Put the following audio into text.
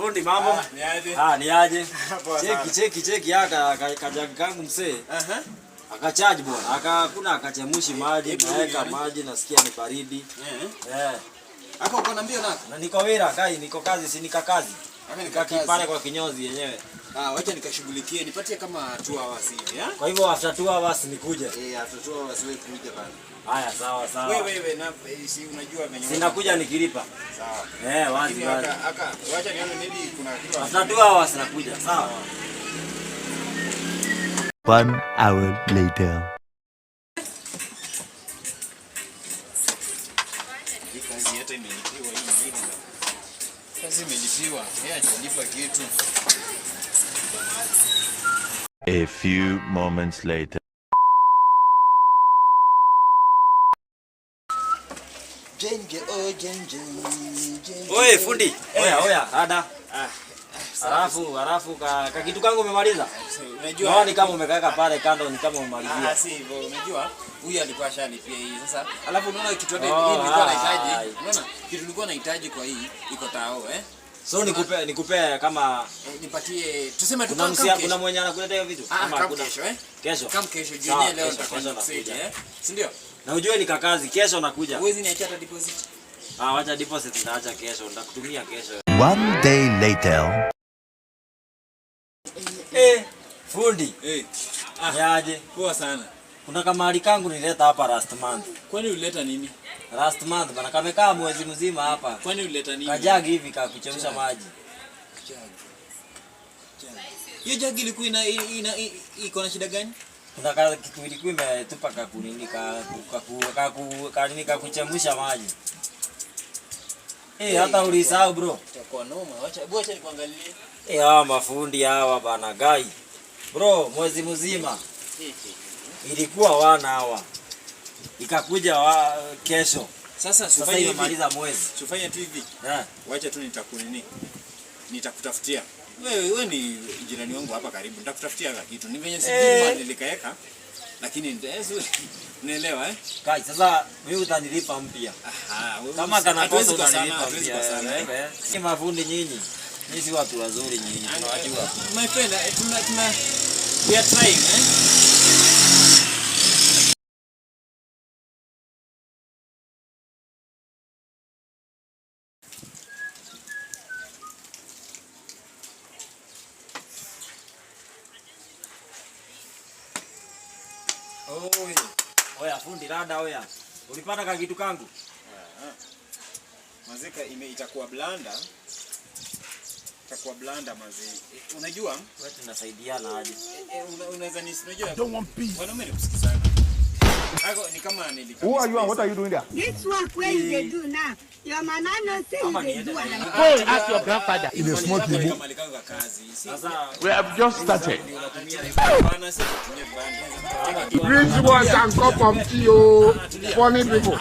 Fundi mambo? Ni aje? Ni aje? Cheki kajaga kangu msee. Akacharge bwana. Kuna akachemushi maji, naweka maji nasikia ni baridi. Hapo uko na mbio nako? Na niko wira kai, niko kazi, si nika kazi. Nikakipale kwa kinyozi yenyewe. Wacha nikashughulikie, nipatie kama 2 hours hivi, Kwa hivyo after 2 hours nikuje. After 2 hours wewe kuja bana. Haya sawa. Wewe na si unajua venye. Sinakuja nikilipa. Sawa. Wazi. Wacha nione maybe kuna kitu. After 2 hours nakuja. Sawa. 1 hour later. Kazi hata imelipiwa hii nyingine. Kazi imelipiwa. Yeye hajalipa kitu. A few moments later. Oye fundi. Oya, ada. Halafu kitu kangu umemaliza? Unajua ni kama umekaweka pale kando ni kama umemalizia. Si hivyo, unajua huyu alikuwa ashalipia hii. Sasa alafu unaona kitu hata hii nilikuwa nahitaji. Unaona kitu nilikuwa nahitaji kwa hii iko tao So nikupe kama nipatie tuseme tu kuna mwenye anakuletea hiyo vitu kama kesho. Kama kesho jioni leo nitakuja. Si ndio? Na ujue ni kakazi kesho nakuja. Huwezi niachia hata deposit. Wacha deposit nitaacha kesho, nitakutumia kesho. 1 day later. Fundi. Yaje? Poa sana. Kuna kamari kangu nileta hapa last month. Kwani ulileta nini? Last month bana kamekaa mwezi mzima hapa. Kwani ulileta nini? Kajagi hivi kakuchemsha maji. Hiyo jagi ilikuwa iko na shida gani? Kuna kitu ilikuwa imetupa kakunini kakuchemsha maji. Hata ulisahau bro. Itakuwa noma. Wacha nikuangalie. Hawa mafundi hawa bana gai. Bro, mwezi mzima. Ilikuwa 1 hour. Ikakuja kesho. Sasa imemaliza mwezi. Tufanye tu hivi. Wacha tu nitakutafutia. Wewe ni jirani wangu hapa karibu. Nitakutafutia kitu. Ni venye sijui nilikaeka. Lakini unaelewa Kai, sasa wewe utanilipa mpya. Kama kana kosa utanilipa mpya. Si mafundi nyinyi. Nyinyi si watu wazuri nyinyi. Tunawajua. My friend, we are trying Oya fundi rada oya. Ulipata kitu kangu? Mazeka itakuwa blanda. Itakuwa blanda mazee. Unajua? Wewe tunasaidiana aje? Unaweza unajua? Don't want peace. Wanaume ni kusikizana. Ni kama nilika. Who are you and what are you doing there? This work where they do now. Your man no say they do. Go ask your grandfather. In a small people. We have just started. Bring one and cup of tea, funny people.